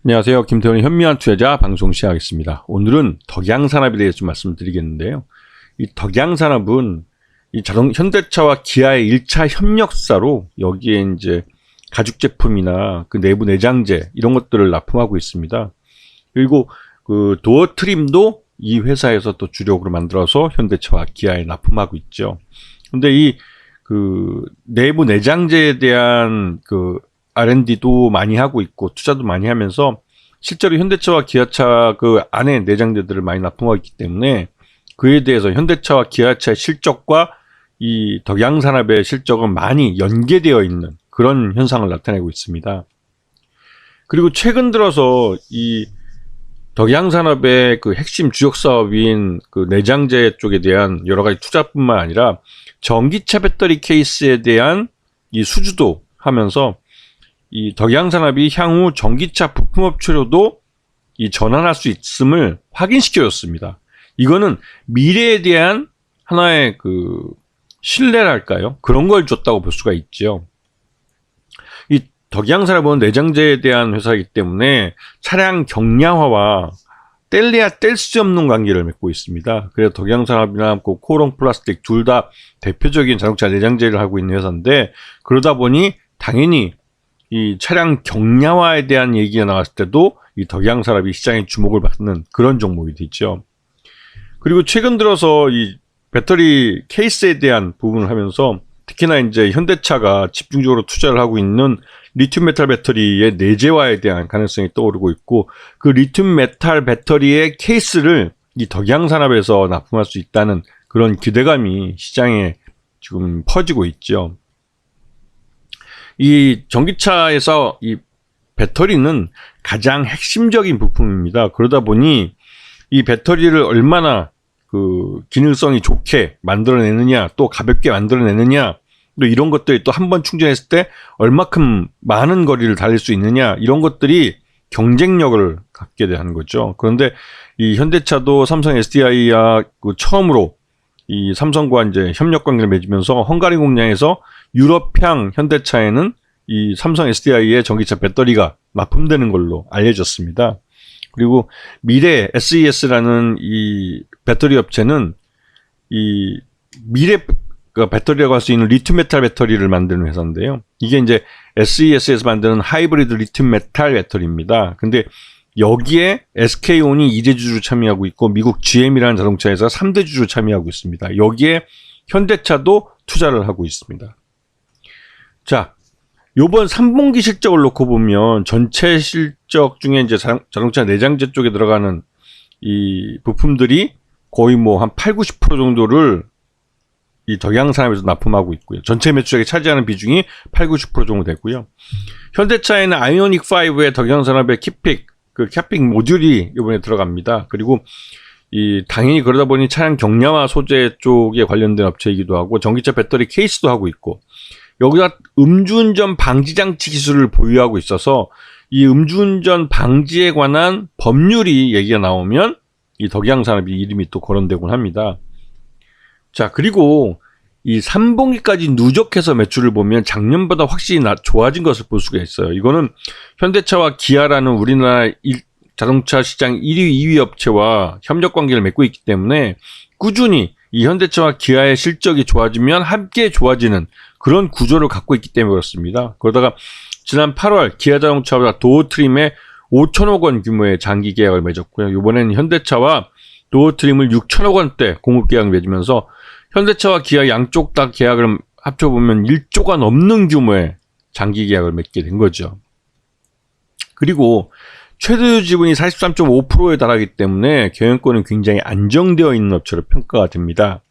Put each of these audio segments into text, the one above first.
안녕하세요. 김태훈의 현미한 투자자 방송 시작하겠습니다. 오늘은 덕양산업에 대해서 좀 말씀드리겠는데요. 이 덕양산업은 이 현대차와 기아의 1차 협력사로 여기에 이제 가죽 제품이나 그 내부 내장재 이런 것들을 납품하고 있습니다. 그리고 그 도어 트림도 이 회사에서 또 주력으로 만들어서 현대차와 기아에 납품하고 있죠. 근데 이 그 내부 내장재에 대한 그 R&D도 많이 하고 있고 투자도 많이 하면서 실제로 현대차와 기아차 그 안에 내장재들을 많이 납품하고 있기 때문에 그에 대해서 현대차와 기아차의 실적과 이 덕양산업의 실적은 많이 연계되어 있는 그런 현상을 나타내고 있습니다. 그리고 최근 들어서 이 덕양산업의 그 핵심 주력 사업인 그 내장재 쪽에 대한 여러 가지 투자뿐만 아니라 전기차 배터리 케이스에 대한 이 수주도 하면서 이 덕양산업이 향후 전기차 부품업체로도 이 전환할 수 있음을 확인시켜줬습니다. 이거는 미래에 대한 하나의 그 신뢰랄까요? 그런 걸 줬다고 볼 수가 있죠. 이 덕양산업은 내장재에 대한 회사이기 때문에 차량 경량화와 뗄래야 뗄 수 없는 관계를 맺고 있습니다. 그래서 덕양산업이나 그 코오롱 플라스틱 둘 다 대표적인 자동차 내장재를 하고 있는 회사인데 그러다 보니 당연히 이 차량 경량화에 대한 얘기가 나왔을 때도 이 덕양산업이 시장의 주목을 받는 그런 종목이 되죠. 그리고 최근 들어서 이 배터리 케이스에 대한 부분을 하면서 특히나 이제 현대차가 집중적으로 투자를 하고 있는 리튬 메탈 배터리의 내재화에 대한 가능성이 떠오르고 있고 그 리튬 메탈 배터리의 케이스를 이 덕양산업에서 납품할 수 있다는 그런 기대감이 시장에 지금 퍼지고 있죠. 이 전기차에서 이 배터리는 가장 핵심적인 부품입니다. 그러다 보니 이 배터리를 얼마나 그 기능성이 좋게 만들어내느냐, 또 가볍게 만들어내느냐, 또 이런 것들이 또 한 번 충전했을 때 얼마큼 많은 거리를 달릴 수 있느냐, 이런 것들이 경쟁력을 갖게 되는 거죠. 그런데 이 현대차도 삼성 SDI와 그 처음으로 이 삼성과 이제 협력 관계를 맺으면서 헝가리 공장에서 유럽향 현대차에는 이 삼성 SDI의 전기차 배터리가 납품되는 걸로 알려졌습니다. 그리고 미래 SES라는 이 배터리 업체는 이 미래 배터리라고 할 수 있는 리튬 메탈 배터리를 만드는 회사인데요. 이게 이제 SES에서 만드는 하이브리드 리튬 메탈 배터리입니다. 근데 여기에 SK온이 2대 주주로 참여하고 있고 미국 GM이라는 자동차 회사가 3대 주주로 참여하고 있습니다. 여기에 현대차도 투자를 하고 있습니다. 자, 요번 3분기 실적을 놓고 보면 전체 실적 중에 이제 자동차 내장재 쪽에 들어가는 이 부품들이 거의 뭐 한 80~90% 정도를 이 덕양산업에서 납품하고 있고요. 전체 매출액에 차지하는 비중이 80~90% 정도 되고요. 현대차에는 아이오닉 5의 덕양산업의 캡픽 모듈이 이번에 들어갑니다. 그리고 이 당연히 그러다 보니 차량 경량화 소재 쪽에 관련된 업체이기도 하고 전기차 배터리 케이스도 하고 있고 여기다 음주운전 방지 장치 기술을 보유하고 있어서 이 음주운전 방지에 관한 법률이 얘기가 나오면 이 덕양산업이 이름이 또 거론되곤 합니다. 자, 그리고 이 3분기까지 누적해서 매출을 보면 작년보다 확실히 좋아진 것을 볼 수가 있어요. 이거는 현대차와 기아라는 우리나라 자동차 시장 1위, 2위 업체와 협력 관계를 맺고 있기 때문에 꾸준히 이 현대차와 기아의 실적이 좋아지면 함께 좋아지는 그런 구조를 갖고 있기 때문에 그렇습니다. 그러다가 지난 8월 기아자동차와 도어트림에 5천억 원 규모의 장기 계약을 맺었고요. 이번에는 현대차와 도어트림을 6천억 원대 공급 계약을 맺으면서 현대차와 기아 양쪽 다 계약을 합쳐보면 1조가 넘는 규모의 장기 계약을 맺게 된 거죠. 그리고 최대 지분이 43.5%에 달하기 때문에 경영권은 굉장히 안정되어 있는 업체로 평가가 됩니다.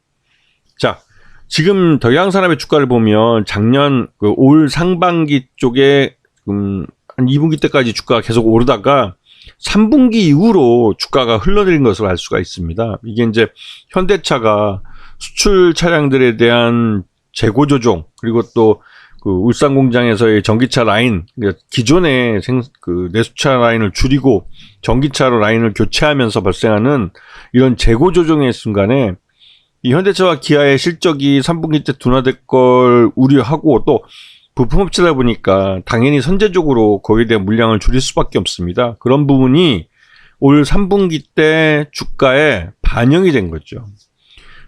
자, 지금 덕양산업의 주가를 보면 작년 올 상반기 쪽에 한 2분기 때까지 주가가 계속 오르다가 3분기 이후로 주가가 흘러내린 것을 알 수가 있습니다. 이게 이제 현대차가 수출 차량들에 대한 재고 조정 그리고 또 그 울산 공장에서의 전기차 라인 기존의 내수차 라인을 줄이고 전기차로 라인을 교체하면서 발생하는 이런 재고 조정의 순간에 이 현대차와 기아의 실적이 3분기 때 둔화될 걸 우려하고 또 부품업체다 보니까 당연히 선제적으로 거기에 대한 물량을 줄일 수밖에 없습니다. 그런 부분이 올 3분기 때 주가에 반영이 된 거죠.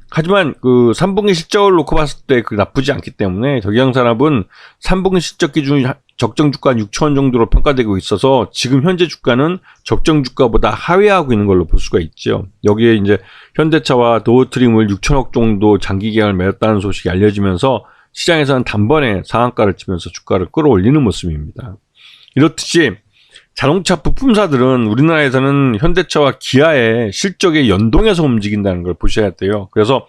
하지만 그 3분기 실적을 놓고 봤을 때 그 나쁘지 않기 때문에 덕양산업은 3분기 실적 기준 적정 주가 6,000원 정도로 평가되고 있어서 지금 현재 주가는 적정 주가보다 하회하고 있는 걸로 볼 수가 있죠. 여기에 이제 현대차와 도어트림을 6천억 정도 장기 계약을 맺었다는 소식이 알려지면서 시장에서는 단번에 상한가를 치면서 주가를 끌어올리는 모습입니다. 이렇듯이 자동차 부품사들은 우리나라에서는 현대차와 기아의 실적에 연동해서 움직인다는 걸 보셔야 돼요. 그래서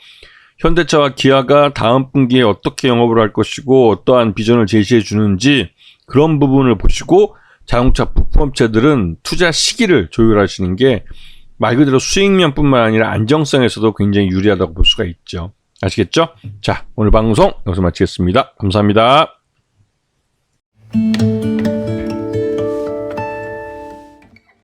현대차와 기아가 다음 분기에 어떻게 영업을 할 것이고 어떠한 비전을 제시해 주는지 그런 부분을 보시고 자동차 부품업체들은 투자 시기를 조율하시는 게 말 그대로 수익면뿐만 아니라 안정성에서도 굉장히 유리하다고 볼 수가 있죠. 아시겠죠? 자, 오늘 방송 여기서 마치겠습니다. 감사합니다.